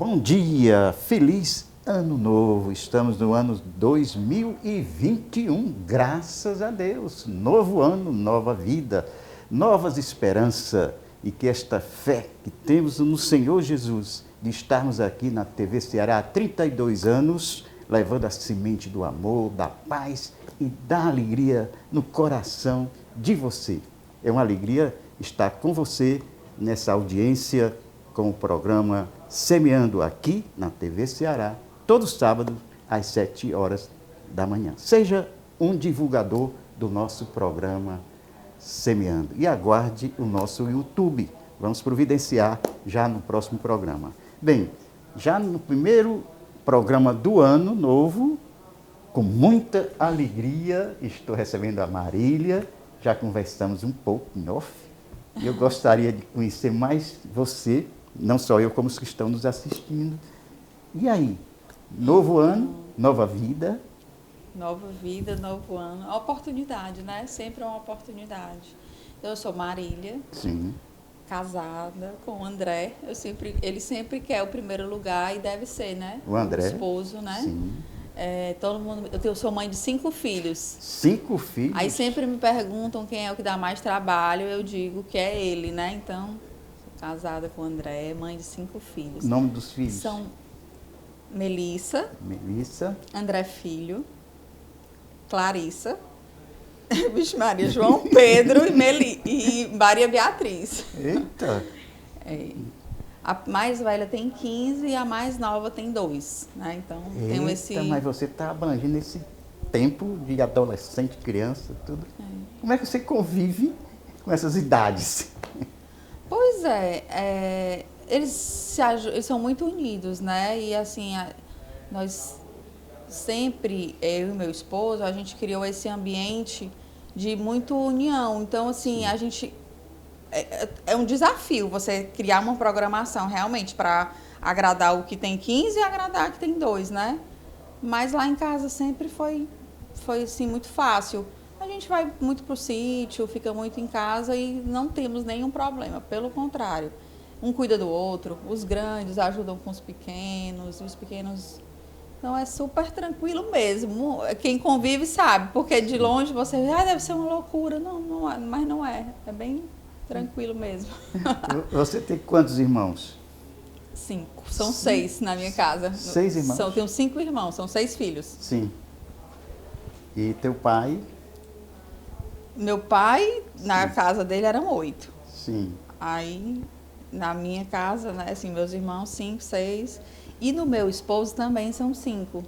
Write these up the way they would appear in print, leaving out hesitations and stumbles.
Bom dia, feliz ano novo. Estamos no ano 2021, graças a Deus. Novo ano, nova vida, novas esperanças e que esta fé que temos no Senhor Jesus, de estarmos aqui na TV Ceará há 32 anos, levando a semente do amor, da paz e da alegria no coração de você. É uma alegria estar com você nessa audiência com o programa Semeando aqui na TV Ceará, todo sábado às 7 horas da manhã. Seja um divulgador do nosso programa Semeando e aguarde o nosso YouTube. Vamos providenciar já no próximo programa. Bem, já no primeiro programa do ano novo, com muita alegria, estou recebendo a Marília, já conversamos um pouco em off, e eu gostaria de conhecer mais você, não só eu, como os que estão nos assistindo. E aí, novo ano, nova vida? Nova vida, novo ano. A oportunidade, né? Sempre é uma oportunidade. Eu sou Marília, Sim. casada com o André. Ele sempre quer o primeiro lugar e deve ser, né? O André. O esposo, né? Sim. Todo mundo. Eu sou mãe de 5 filhos. 5 filhos? Aí sempre me perguntam quem é o que dá mais trabalho, eu digo que é ele, né? Então, sou casada com o André, mãe de 5 filhos. O nome dos filhos? São Melissa, André Filho, Clarissa, Vixe Maria, João Pedro e Maria Beatriz. Eita! A mais velha tem 15 e a mais nova tem 2, né? Então, tem esse... Mas você está abrangendo esse tempo de adolescente, criança, tudo. Como é que você convive com essas idades? Pois é, eles são muito unidos, né? E assim, nós sempre, eu e meu esposo, a gente criou esse ambiente de muita união. Então, assim, a gente... É um desafio você criar uma programação realmente para agradar o que tem 15 e agradar o que tem 2, né? Mas lá em casa sempre foi assim, muito fácil. A gente vai muito pro sítio, fica muito em casa e não temos nenhum problema. Pelo contrário, um cuida do outro, os grandes ajudam com os pequenos, e os pequenos... Então é super tranquilo mesmo. Quem convive sabe, porque de longe você vê, deve ser uma loucura. Não é, mas não é. É bem tranquilo mesmo. Você tem quantos irmãos? 5. São 6 na minha casa. 6 irmãos? Eu tenho 5 irmãos, são 6 filhos. Sim. E teu pai? Meu pai, na casa dele, eram 8. Sim. Aí, na minha casa, né, assim, meus irmãos, 5, 6. E no meu esposo também são 5.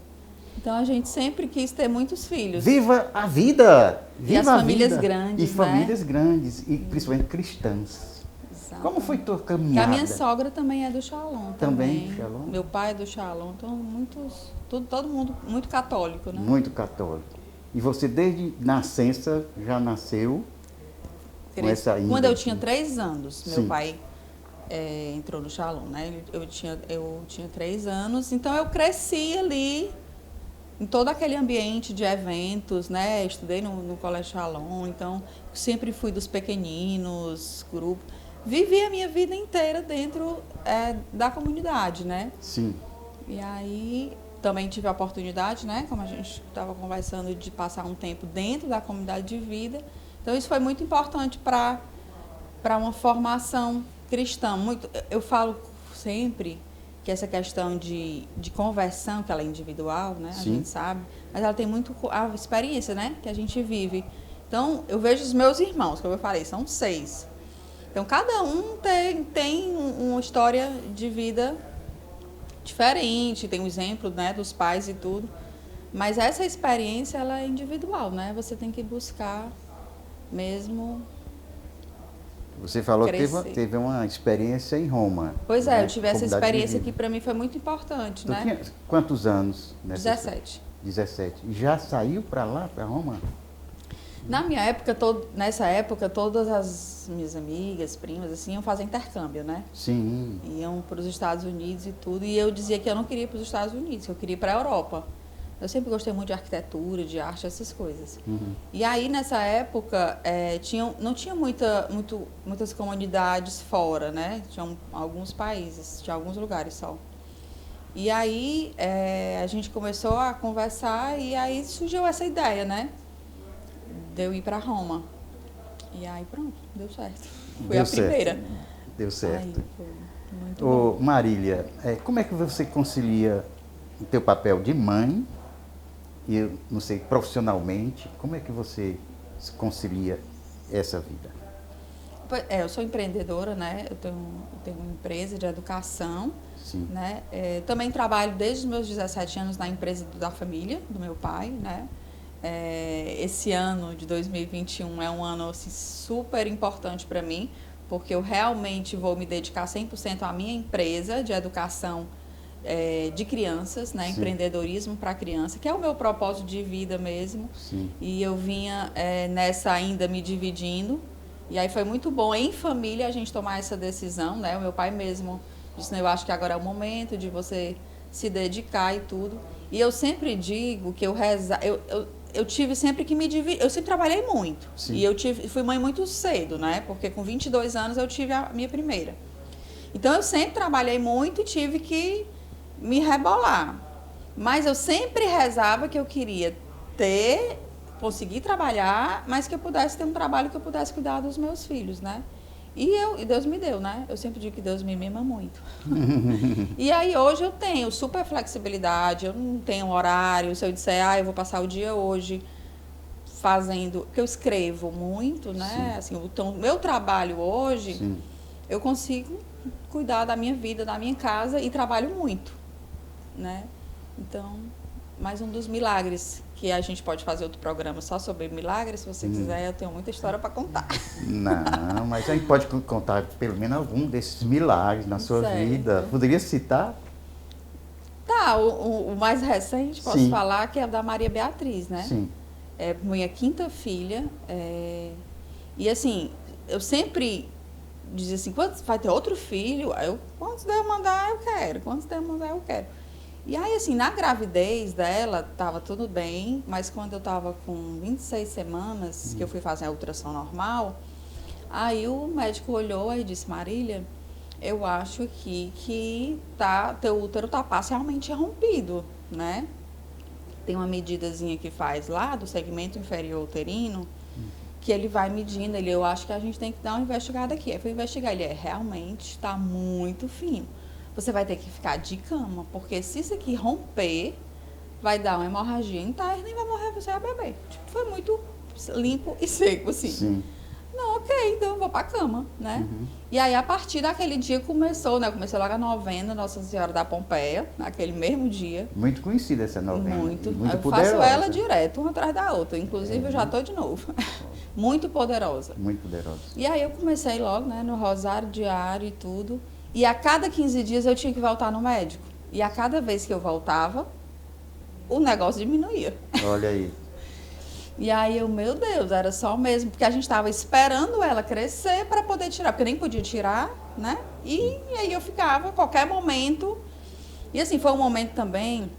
Então, a gente sempre quis ter muitos filhos. Viva a vida! Viva e as a famílias vida. grandes, E famílias grandes, e principalmente cristãs. Exato. Como foi tua Porque caminhada? a minha sogra também é do Shalom. Também, Shalom? Meu pai é do Shalom. Então, todo mundo muito católico, né? Muito católico. E você, desde nascença, já nasceu com essa índole? Quando eu tinha 3 anos, meu Sim. pai entrou no Shalom, né? Eu tinha 3 anos, então eu cresci ali em todo aquele ambiente de eventos, né? Estudei no Colégio Shalom, então sempre fui dos pequeninos, grupo. Vivi a minha vida inteira dentro da comunidade, né? Sim. E aí também tive a oportunidade, né? Como a gente estava conversando, de passar um tempo dentro da comunidade de vida. Então isso foi muito importante para uma formação cristã. Eu falo sempre que essa questão de conversão, que ela é individual, né? A gente sabe, mas ela tem muito a experiência, né? Que a gente vive. Então, eu vejo os meus irmãos, como eu falei, são 6. Então, cada um tem uma história de vida diferente, tem um exemplo, né, dos pais e tudo. Mas essa experiência, ela é individual, né? Você tem que buscar mesmo... Você falou que teve uma experiência em Roma. Pois né? eu tive essa experiência que para mim foi muito importante, Tu né? tinha quantos anos? 17. 17. E já saiu para lá, para Roma? Na minha época, nessa época, todas as minhas amigas, primas, assim, iam fazer intercâmbio, né? Sim. Iam para os Estados Unidos e tudo. E eu dizia que eu não queria ir para os Estados Unidos, que eu queria ir para a Europa. Eu sempre gostei muito de arquitetura, de arte, essas coisas. Uhum. E aí, nessa época, não tinha muitas comunidades fora, né? Tinham alguns países, tinha alguns lugares só. E aí a gente começou a conversar e aí surgiu essa ideia, né? De eu ir para Roma. E aí pronto, deu certo. Foi Deu a primeira. certo. Deu certo. Aí foi muito Ô, bom. Marília, como é que você concilia o teu papel de mãe e, eu não sei, profissionalmente, como é que você concilia essa vida? Eu sou empreendedora, né? Eu tenho uma empresa de educação, Sim. né? Também trabalho desde os meus 17 anos na empresa da família, do meu pai, né? Esse ano de 2021 é um ano assim, super importante para mim, porque eu realmente vou me dedicar 100% à minha empresa de educação de crianças, né? Sim. Empreendedorismo para criança, que é o meu propósito de vida mesmo. Sim. E eu vinha nessa ainda me dividindo. E aí foi muito bom em família a gente tomar essa decisão, né? O meu pai mesmo disse, eu acho que agora é o momento de você se dedicar e tudo. E eu sempre digo que eu tive sempre que me dividir, eu sempre trabalhei muito. Sim. E fui mãe muito cedo, né? Porque com 22 anos eu tive a minha primeira. Então eu sempre trabalhei muito e tive que me rebolar. Mas eu sempre rezava que eu queria conseguir trabalhar, mas que eu pudesse ter um trabalho que eu pudesse cuidar dos meus filhos, né? E Deus me deu, né? Eu sempre digo que Deus me mima muito. E aí hoje eu tenho super flexibilidade, eu não tenho horário, se eu disser, eu vou passar o dia hoje fazendo, porque eu escrevo muito, né? Assim, então, o meu trabalho hoje, Sim. eu consigo cuidar da minha vida, da minha casa e trabalho muito, né? Então, mais um dos milagres, que a gente pode fazer outro programa só sobre milagres, se você quiser, eu tenho muita história para contar. Não, mas a gente pode contar pelo menos algum desses milagres na sua Certo. vida. Poderia citar? Tá, o mais recente, posso Sim. falar, que é o da Maria Beatriz, né? Sim. É minha quinta filha. E assim, eu sempre dizia assim, vai ter outro filho? Quantos Deus mandar, eu quero. Quantos Deus mandar, eu quero. E aí, assim, na gravidez dela, tava tudo bem, mas quando eu tava com 26 semanas, que eu fui fazer a ultrassom normal, aí o médico olhou e disse, Marília, eu acho que teu útero tá parcialmente rompido, né? Tem uma medidazinha que faz lá do segmento inferior uterino, que ele vai medindo, eu acho que a gente tem que dar uma investigada aqui. Aí foi investigar, ele realmente está muito fino. Você vai ter que ficar de cama, porque se isso aqui romper, vai dar uma hemorragia interna e vai morrer você e a bebê. Tipo, foi muito limpo e seco, assim. Sim. Não, ok, então eu vou pra cama, né? E aí, a partir daquele dia começou, né? Comecei logo a novena Nossa Senhora da Pompeia, naquele mesmo dia. Muito conhecida essa novena. Muito. Muito Eu poderosa. faço ela direto, uma atrás da outra. Inclusive, eu já tô de novo. Muito poderosa. Muito poderosa. E aí, eu comecei logo, né? No rosário diário e tudo. E a cada 15 dias eu tinha que voltar no médico. E a cada vez que eu voltava, o negócio diminuía. Olha aí. E aí meu Deus, era só mesmo, porque a gente estava esperando ela crescer para poder tirar, porque nem podia tirar, né? E aí eu ficava a qualquer momento. E assim, foi um momento também,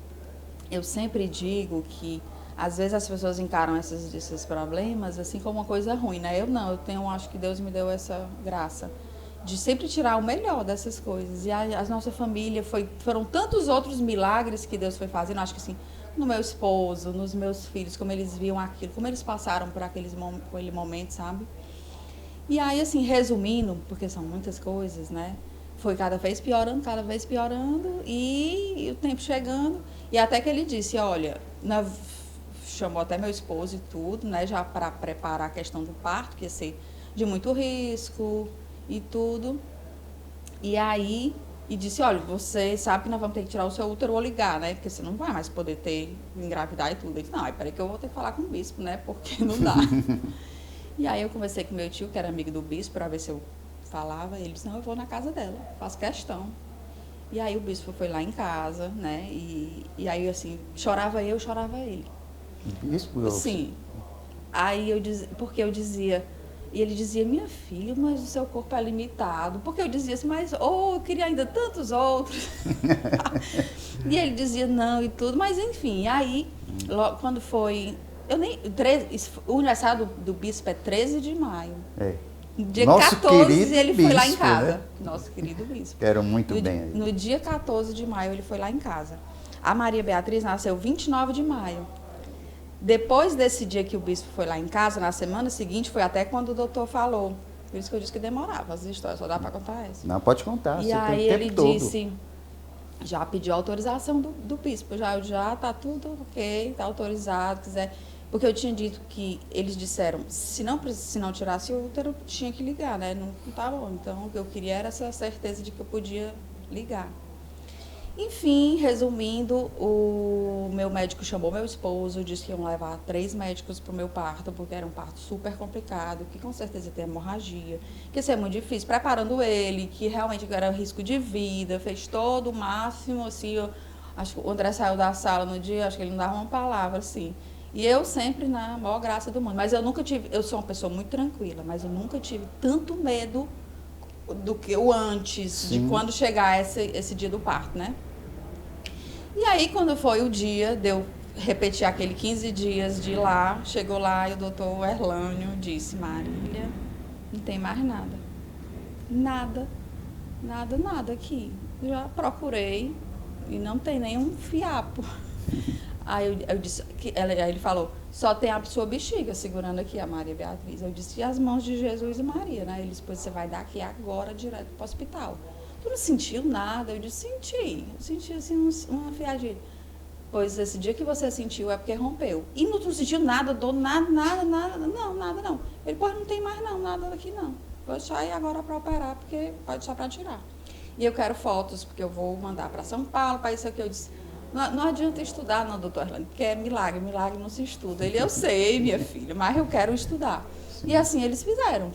eu sempre digo que às vezes as pessoas encaram esses problemas assim como uma coisa ruim, né? Acho que Deus me deu essa graça de sempre tirar o melhor dessas coisas. E a nossa família, foram tantos outros milagres que Deus foi fazendo, acho que assim, no meu esposo, nos meus filhos, como eles viam aquilo, como eles passaram por aquele momento, sabe? E aí, assim, resumindo, porque são muitas coisas, né? Foi cada vez piorando, e o tempo chegando, e até que ele disse, olha, chamou até meu esposo e tudo, né? Já para preparar a questão do parto, que ia ser de muito risco e tudo. E aí... E disse, olha, você sabe que nós vamos ter que tirar o seu útero ou ligar, né? Porque você não vai mais poder engravidar e tudo. Ele disse, não, peraí que eu vou ter que falar com o bispo, né? Porque não dá. E aí eu conversei com meu tio, que era amigo do bispo, para ver se eu falava. E ele disse, não, eu vou na casa dela, faço questão. E aí o bispo foi lá em casa, né? E aí, assim, chorava eu, chorava ele. Bispo? Sim. Aí porque eu dizia... E ele dizia, minha filha, mas o seu corpo é limitado. Porque eu dizia assim, mas eu queria ainda tantos outros. E ele dizia não e tudo, mas enfim. Aí, quando foi... O aniversário do bispo é 13 de maio. É. Dia Nosso 14 querido ele foi lá em bispo, casa. né? Nosso querido bispo. Quero muito bem aí. No dia 14 de maio ele foi lá em casa. A Maria Beatriz nasceu 29 de maio. Depois desse dia que o bispo foi lá em casa, na semana seguinte, foi até quando o doutor falou. Por isso que eu disse que demorava as histórias, só dá para contar essa. Não, pode contar, E você aí tem o tempo ele todo. disse, já pediu autorização do bispo, já tá tudo ok, tá autorizado, quiser. Porque eu tinha dito que eles disseram, se não tirasse o útero, tinha que ligar, né? Não tá bom. Então, o que eu queria era essa certeza de que eu podia ligar. Enfim, resumindo, o meu médico chamou meu esposo, disse que iam levar 3 médicos para o meu parto, porque era um parto super complicado, que com certeza ia ter hemorragia, que ia ser muito difícil, preparando ele, que realmente era risco de vida, fez todo o máximo, assim, acho que o André saiu da sala no dia, acho que ele não dava uma palavra, assim. E eu sempre na maior graça do mundo, mas eu sou uma pessoa muito tranquila, mas eu nunca tive tanto medo do que o antes, Sim. de quando chegar esse dia do parto, né? E aí, quando foi o dia, deu repetir aquele 15 dias de ir lá, chegou lá e o doutor Erlânio disse, Marília, não tem mais nada. Nada aqui. Já procurei e não tem nenhum fiapo. Aí eu disse, aí ele falou, só tem a sua bexiga segurando aqui a Maria Beatriz. Eu disse, e as mãos de Jesus e Maria, né? Ele disse, pois você vai dar aqui agora direto para o hospital. Tu não sentiu nada? Eu disse, senti assim uma fiadinha. Pois esse dia que você sentiu é porque rompeu. E não sentiu nada, dor, nada, não. Ele, pois não tem mais não, nada aqui não. Vou deixar ir agora para operar, porque pode deixar para tirar. E eu quero fotos, porque eu vou mandar para São Paulo, para isso aqui. Eu disse, não adianta estudar não, doutor Erlânio, porque é milagre não se estuda. Ele, eu sei, minha filha, mas eu quero estudar. E assim eles fizeram,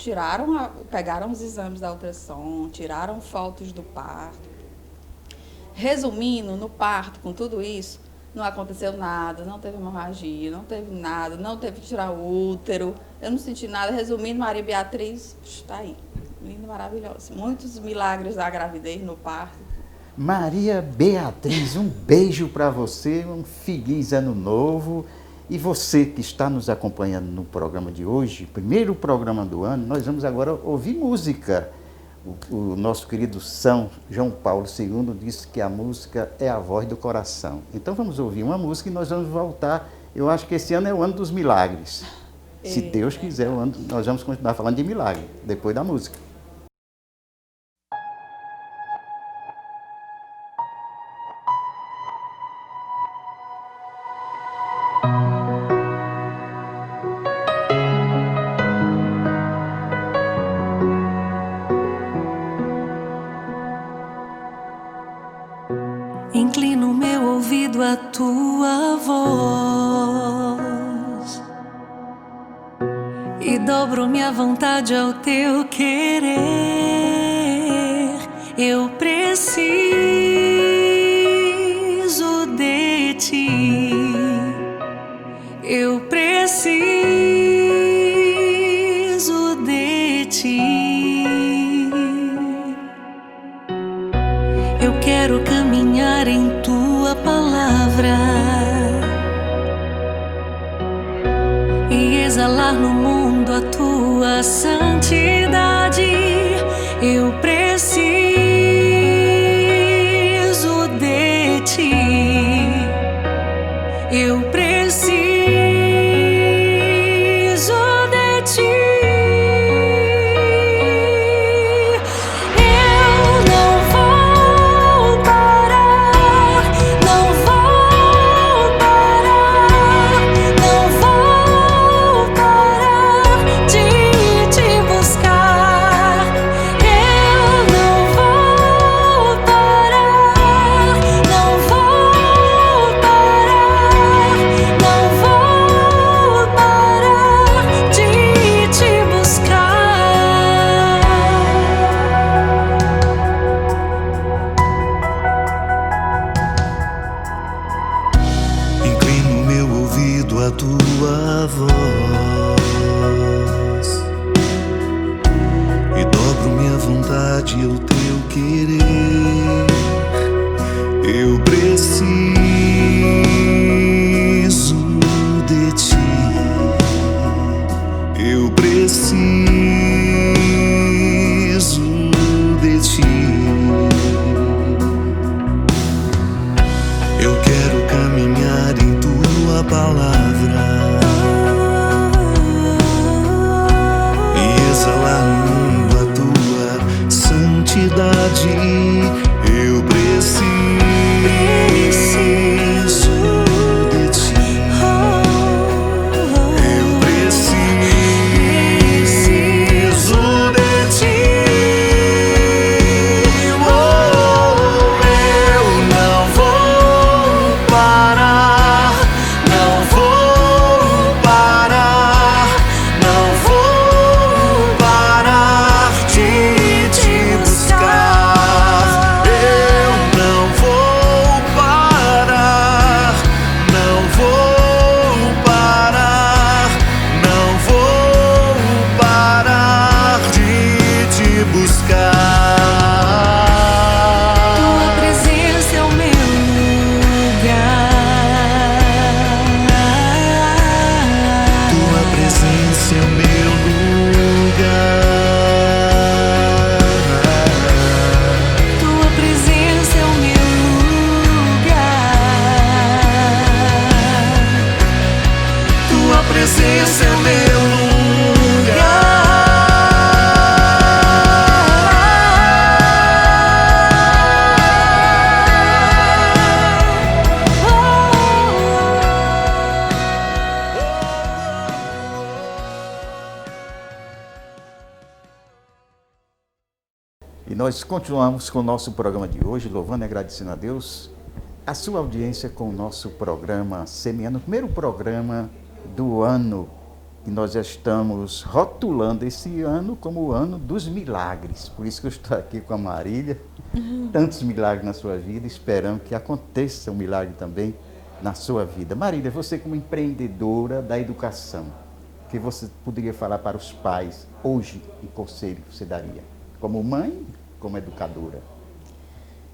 pegaram os exames da ultrassom, tiraram fotos do parto. Resumindo, no parto, com tudo isso, não aconteceu nada, não teve hemorragia, não teve nada, não teve que tirar o útero, eu não senti nada. Resumindo, Maria Beatriz está aí, linda, maravilhosa. Muitos milagres da gravidez no parto. Maria Beatriz, um beijo para você, um feliz ano novo. E você que está nos acompanhando no programa de hoje, primeiro programa do ano, nós vamos agora ouvir música. O nosso querido São João Paulo II disse que a música é a voz do coração. Então vamos ouvir uma música e nós vamos voltar. Eu acho que esse ano é o ano dos milagres. Se Deus quiser, nós vamos continuar falando de milagre, depois da música. Inclino meu ouvido à tua voz e dobro minha vontade ao teu querer. Eu preciso de ti. Eu preciso de ti. Eu quero caminhar em tua palavra e exalar no mundo a tua santidade. Eu preciso de ti. Eu preciso de ti. A tua voz e dobro minha vontade ao teu querer. Eu preciso de ti. Eu preciso quero caminhar em tua palavra e exalar no mundo a tua santidade. Eu preciso de ti. Eu preciso de ti. Eu não vou parar, não vou parar, não vou parar de te buscar. Eu não vou parar, não vou parar, não vou parar de te buscar. Tua presença é o meu lugar. Tua presença é o meu lugar. Tua presença é o meu lugar. Tua presença é o meu E nós continuamos com o nosso programa de hoje, louvando e agradecendo a Deus a sua audiência com o nosso programa Semeando, o primeiro programa do ano, que nós já estamos rotulando esse ano como o ano dos milagres. Por isso que eu estou aqui com a Marília, tantos milagres na sua vida, esperando que aconteça um milagre também na sua vida. Marília, você como empreendedora da educação, o que você poderia falar para os pais hoje, em conselho que você daria? Como mãe, como educadora?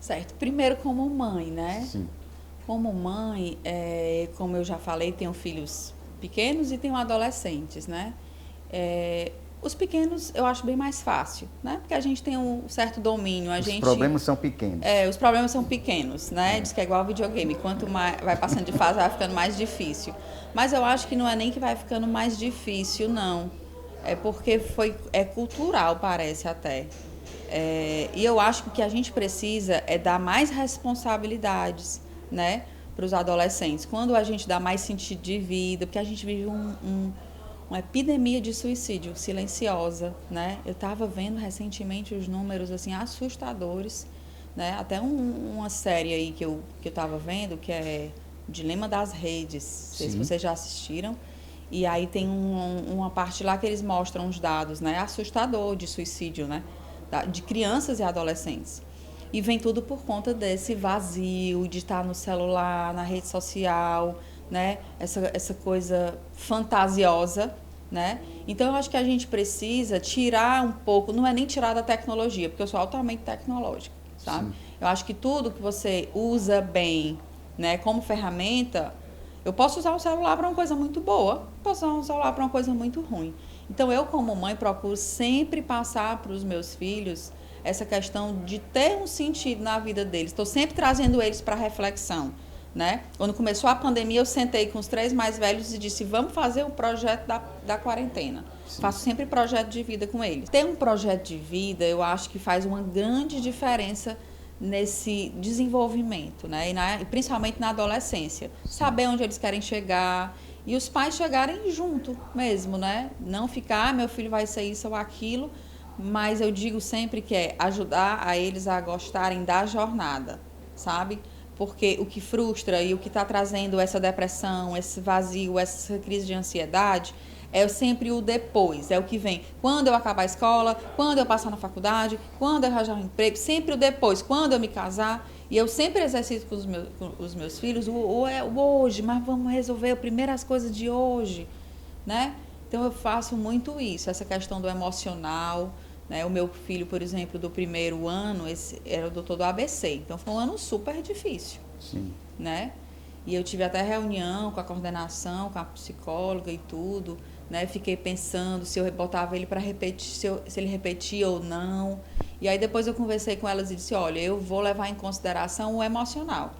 Certo. Primeiro como mãe, né? Sim. Como mãe, como eu já falei, tenho filhos pequenos e tenho adolescentes, né? Os pequenos eu acho bem mais fácil, né? Porque a gente tem um certo domínio. Os problemas são pequenos. Os problemas são pequenos, né? Diz que é igual ao videogame. Quanto mais vai passando de fase, vai ficando mais difícil. Mas eu acho que não é nem que vai ficando mais difícil, não. É porque é cultural, parece até. E eu acho que o que a gente precisa é dar mais responsabilidades, né, para os adolescentes. Quando a gente dá mais sentido de vida, porque a gente vive uma epidemia de suicídio silenciosa, né? Eu estava vendo recentemente os números assim assustadores, né? Até uma série aí que eu estava vendo, que é o Dilema das Redes. Não sei se vocês já assistiram. E aí tem uma parte lá que eles mostram os dados, né? Assustador de suicídio, né? De crianças e adolescentes. E vem tudo por conta desse vazio, de estar no celular, na rede social, né? Essa coisa fantasiosa, né? Então, eu acho que a gente precisa tirar um pouco, não é nem tirar da tecnologia, porque eu sou altamente tecnológica, sabe? Sim. Eu acho que tudo que você usa bem, né, como ferramenta, eu posso usar o celular para uma coisa muito boa, posso usar o celular para uma coisa muito ruim. Então, eu como mãe procuro sempre passar para os meus filhos essa questão de ter um sentido na vida deles. Estou sempre trazendo eles para reflexão, né? Quando começou a pandemia, eu sentei com os 3 mais velhos e disse, vamos fazer o projeto da quarentena. Sim. Faço sempre projeto de vida com eles. Ter um projeto de vida, eu acho que faz uma grande diferença nesse desenvolvimento, né? E principalmente na adolescência. Sim. Saber onde eles querem chegar e os pais chegarem junto mesmo, né? Não ficar, meu filho vai ser isso ou aquilo, mas eu digo sempre que é ajudar a eles a gostarem da jornada, sabe? Porque o que frustra e o que está trazendo essa depressão, esse vazio, essa crise de ansiedade, é sempre o depois, é o que vem. Quando eu acabar a escola, quando eu passar na faculdade, quando eu arranjar um emprego, sempre o depois, quando eu me casar. E eu sempre exercito com os meus filhos o hoje, mas vamos resolver primeiro as coisas de hoje, né? Então eu faço muito isso, essa questão do emocional, né? O meu filho, por exemplo, do primeiro ano, esse era o doutor do ABC, então foi um ano super difícil. Sim. Né? E eu tive até reunião com a coordenação, com a psicóloga e tudo, né? Fiquei pensando se eu botava ele para repetir, se ele repetia ou não. E aí depois eu conversei com elas e disse, olha, eu vou levar em consideração o emocional,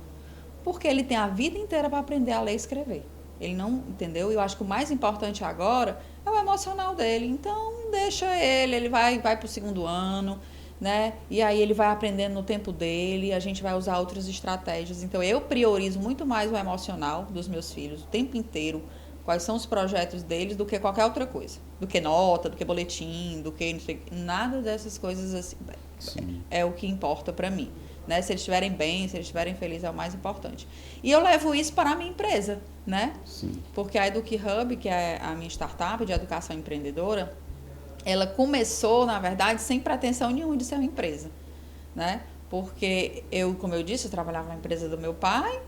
porque ele tem a vida inteira para aprender a ler e escrever. Ele não, entendeu? Eu acho que o mais importante agora é o emocional dele. Então, deixa ele vai para o 2º ano, né? E aí ele vai aprendendo no tempo dele, a gente vai usar outras estratégias. Então, eu priorizo muito mais o emocional dos meus filhos o tempo inteiro, quais são os projetos deles, do que qualquer outra coisa. Do que nota, do que boletim, do que... Não sei, nada dessas coisas assim. Sim. É o que importa para mim. Né? Se eles estiverem bem, se eles estiverem felizes, é o mais importante. E eu levo isso para a minha empresa, né? Sim. Porque a EducHub, que é a minha startup de educação empreendedora, ela começou, na verdade, sem pretensão nenhuma de ser uma empresa, né? Porque eu, como eu disse, eu trabalhava na empresa do meu pai,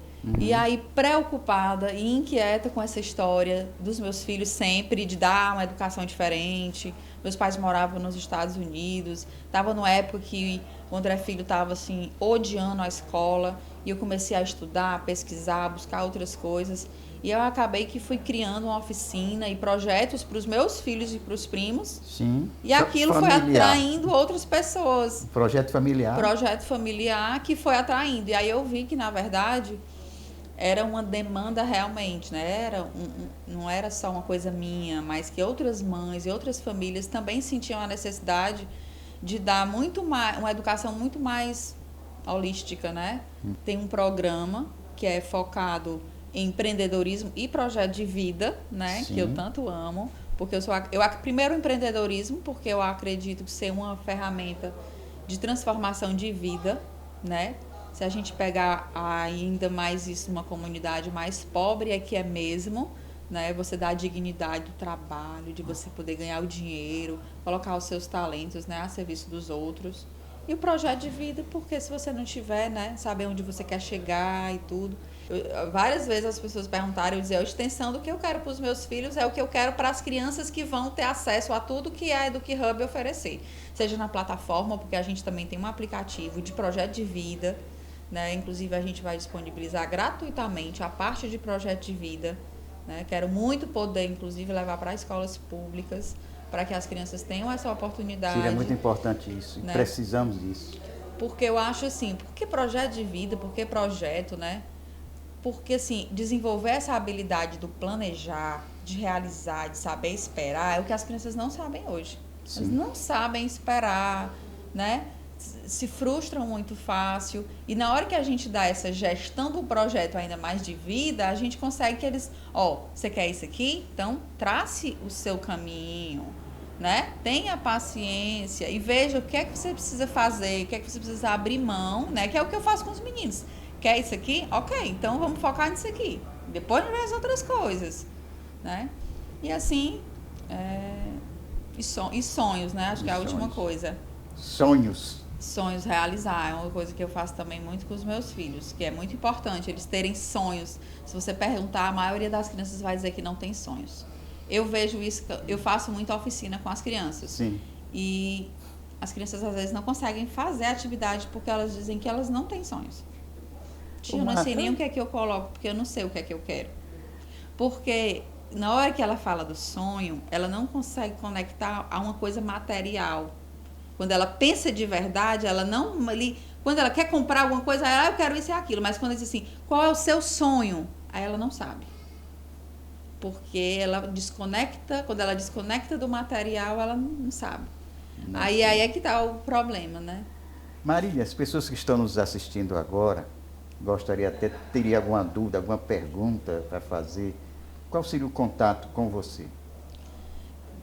e aí preocupada e inquieta com essa história dos meus filhos sempre, de dar uma educação diferente. Meus pais moravam nos Estados Unidos, estava numa época que o André Filho estava assim, odiando a escola, e eu comecei a estudar, a pesquisar, a buscar outras coisas. E eu acabei que fui criando uma oficina e projetos para os meus filhos e para os primos. Sim. E aquilo foi atraindo outras pessoas. Projeto familiar. Projeto familiar que foi atraindo. E aí eu vi que, na verdade, era uma demanda realmente, né? Não era só uma coisa minha, mas que outras mães e outras famílias também sentiam a necessidade de dar muito mais, uma educação muito mais holística, né? Tem um programa que é focado em empreendedorismo e projeto de vida, né? Sim. Que eu tanto amo, porque primeiro o empreendedorismo, porque eu acredito que ser uma ferramenta de transformação de vida, né? Se a gente pegar ainda mais isso numa comunidade mais pobre, é que é mesmo, né? Você dá a dignidade do trabalho, de você poder ganhar o dinheiro, colocar os seus talentos, né, a serviço dos outros. E o projeto de vida, porque se você não tiver, né, saber onde você quer chegar e tudo. Várias vezes as pessoas perguntaram, eu dizia, a extensão do que eu quero para os meus filhos é o que eu quero para as crianças que vão ter acesso a tudo que a EducHub oferecer. Seja na plataforma, porque a gente também tem um aplicativo de projeto de vida, né? Inclusive a gente vai disponibilizar gratuitamente a parte de projeto de vida, né? Quero muito poder, inclusive, levar para escolas públicas, para que as crianças tenham essa oportunidade. Seria muito importante isso, né? Precisamos disso. Porque eu acho assim, por que projeto de vida, por que projeto, né? Porque, assim, desenvolver essa habilidade do planejar, de realizar, de saber esperar, é o que as crianças não sabem hoje. Sim. Elas não sabem esperar, né? Se frustram muito fácil. E na hora que a gente dá essa gestão do projeto ainda mais de vida, a gente consegue que eles... você quer isso aqui? Então, trace o seu caminho, né? Tenha paciência e veja o que é que você precisa fazer, o que é que você precisa abrir mão, né? Que é o que eu faço com os meninos. Quer isso aqui? Ok, então vamos focar nisso aqui. Depois vem as outras coisas, né? E assim, e sonhos, né? Acho que é a última coisa. Sonhos realizar, é uma coisa que eu faço também muito com os meus filhos, que é muito importante, eles terem sonhos. Se você perguntar, a maioria das crianças vai dizer que não tem sonhos. Eu vejo isso, eu faço muita oficina com as crianças. Sim. E as crianças às vezes não conseguem fazer a atividade porque elas dizem que elas não têm sonhos. Eu não sei nem o que é que eu coloco, porque eu não sei o que é que eu quero. Porque na hora que ela fala do sonho, ela não consegue conectar a uma coisa material. Quando ela pensa de verdade, ela não... Quando ela quer comprar alguma coisa, eu quero isso e aquilo. Mas quando ela diz assim, qual é o seu sonho? Aí ela não sabe. Porque ela desconecta, quando ela desconecta do material, ela não sabe. Aí é que está o problema, né? Marília, as pessoas que estão nos assistindo agora, teria alguma dúvida, alguma pergunta para fazer, qual seria o contato com você?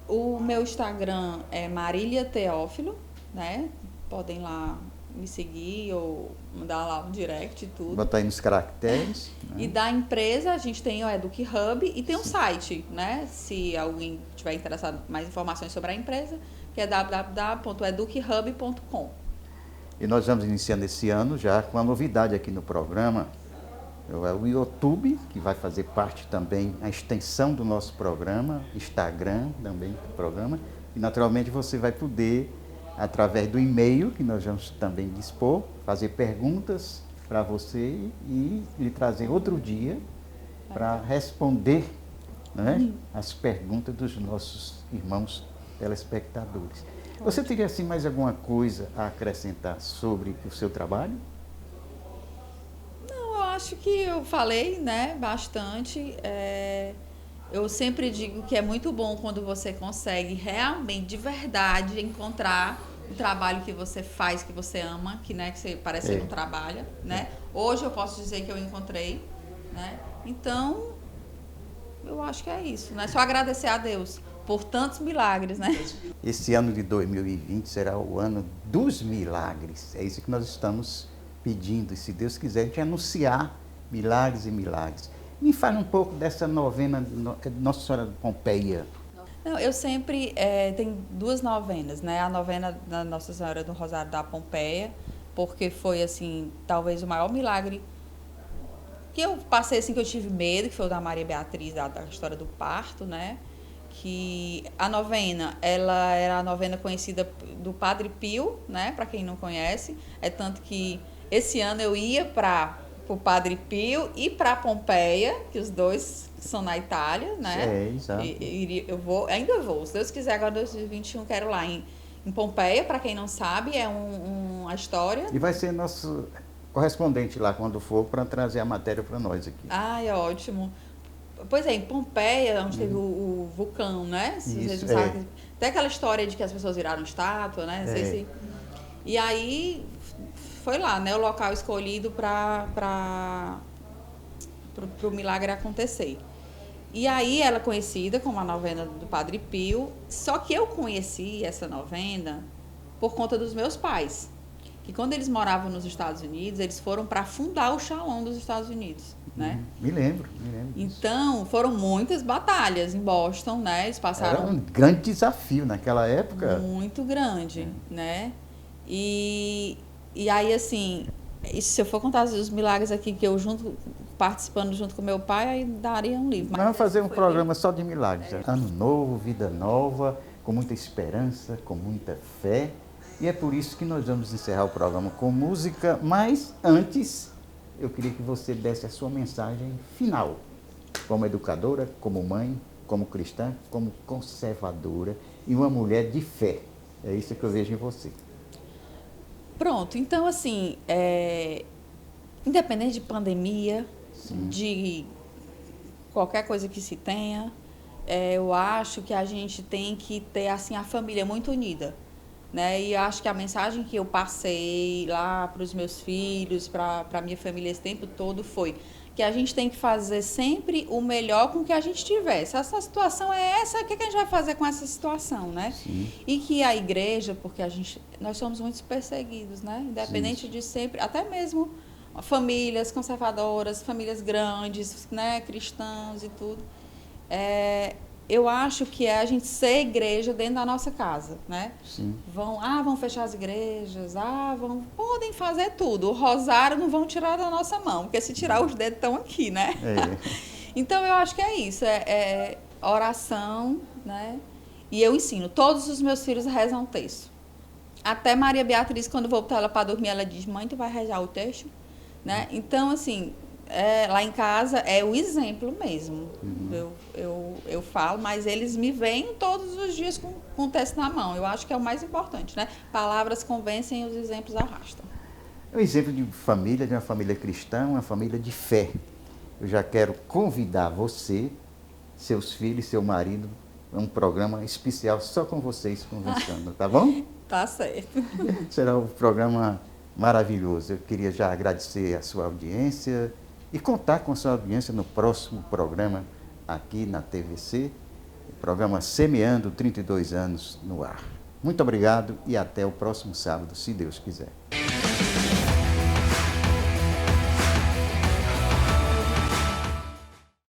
O meu Instagram é Marília Teófilo, né? Podem lá me seguir ou mandar lá um direct e tudo. Botar aí nos caracteres. E da empresa, a gente tem o EducHub e tem um site, né? Se alguém tiver interessado em mais informações sobre a empresa, que é www.educhub.com. E nós vamos iniciando esse ano já com uma novidade aqui no programa. É o YouTube, que vai fazer parte também, a extensão do nosso programa, Instagram também do programa. E naturalmente você vai poder, através do e-mail, que nós vamos também dispor, fazer perguntas para você e lhe trazer outro dia para responder, né, as perguntas dos nossos irmãos telespectadores. Você teria assim mais alguma coisa a acrescentar sobre o seu trabalho? Não, eu acho que eu falei, né, bastante. Eu sempre digo que é muito bom quando você consegue realmente, de verdade, encontrar o trabalho que você faz, que você ama, que, né, que você parece que você não trabalha, né? Hoje eu posso dizer que eu encontrei, né? Então, eu acho que é isso, né? Só agradecer a Deus por tantos milagres, né? Esse ano de 2020 será o ano dos milagres. É isso que nós estamos pedindo, e se Deus quiser, a gente anunciar milagres e milagres. Me fale um pouco dessa novena Nossa Senhora de Pompeia. Não, eu sempre tenho 2 novenas, né? A novena da Nossa Senhora do Rosário da Pompeia, porque foi, assim, talvez o maior milagre que eu passei, assim, que eu tive medo, que foi o da Maria Beatriz, da história do parto, né? Que a novena, ela era a novena conhecida do Padre Pio, né? Para quem não conhece, é tanto que esse ano eu ia para o Padre Pio e para Pompeia, que os dois são na Itália, né? Exato. Ainda vou, se Deus quiser, agora em 2021 quero lá em Pompeia, para quem não sabe, é uma história. E vai ser nosso correspondente lá quando for para trazer a matéria para nós aqui. Ai, é ótimo. Pois é, em Pompeia, onde teve o vulcão, né? Se vocês não sabem. Tem aquela história de que as pessoas viraram estátua, né? Não sei se... E aí foi lá, né? O local escolhido para o milagre acontecer. E aí ela é conhecida como a novena do Padre Pio, só que eu conheci essa novena por conta dos meus pais. Que quando eles moravam nos Estados Unidos, eles foram para fundar o Shalom dos Estados Unidos, né? Me lembro. Então, foram muitas batalhas em Boston, né? Eles passaram... Era um grande desafio naquela época. Muito grande, né? E aí, assim, se eu for contar os milagres aqui que eu participando junto com meu pai, aí daria um livro. Mas vamos fazer um programa só de milagres. Ano novo, vida nova, com muita esperança, com muita fé. E é por isso que nós vamos encerrar o programa com música, mas antes eu queria que você desse a sua mensagem final, como educadora, como mãe, como cristã, como conservadora e uma mulher de fé. É isso que eu vejo em você. Pronto, então assim, independente de pandemia, de qualquer coisa que se tenha, eu acho que a gente tem que ter assim a família muito unida, né? E acho que a mensagem que eu passei lá para os meus filhos, para a minha família esse tempo todo foi que a gente tem que fazer sempre o melhor com o que a gente tiver. Se essa situação é essa, o que a gente vai fazer com essa situação, né? Sim. E que a igreja, porque nós somos muito perseguidos, né? Independente de sempre, até mesmo famílias conservadoras, famílias grandes, né? Cristãos e tudo. Eu acho que é a gente ser igreja dentro da nossa casa, né? Sim. Vão fechar as igrejas, podem fazer tudo. O rosário não vão tirar da nossa mão, porque se tirar os dedos estão aqui, né? Então eu acho que é isso, oração, né? E eu ensino, todos os meus filhos rezam o texto. Até Maria Beatriz, quando eu vou botar ela para dormir, ela diz, mãe, tu vai rezar o texto? Né? Então, assim, lá em casa é o exemplo mesmo. Eu falo, mas eles me veem todos os dias com o texto na mão. Eu acho que é o mais importante, né? Palavras convencem, os exemplos arrastam. É um exemplo de família, de uma família cristã, uma família de fé. Eu já quero convidar você, seus filhos, seu marido, a um programa especial só com vocês conversando, tá bom? Tá certo. Será um programa maravilhoso. Eu queria já agradecer a sua audiência e contar com a sua audiência no próximo programa aqui na TVC, o programa Semeando 32 anos no ar. Muito obrigado e até o próximo sábado, se Deus quiser.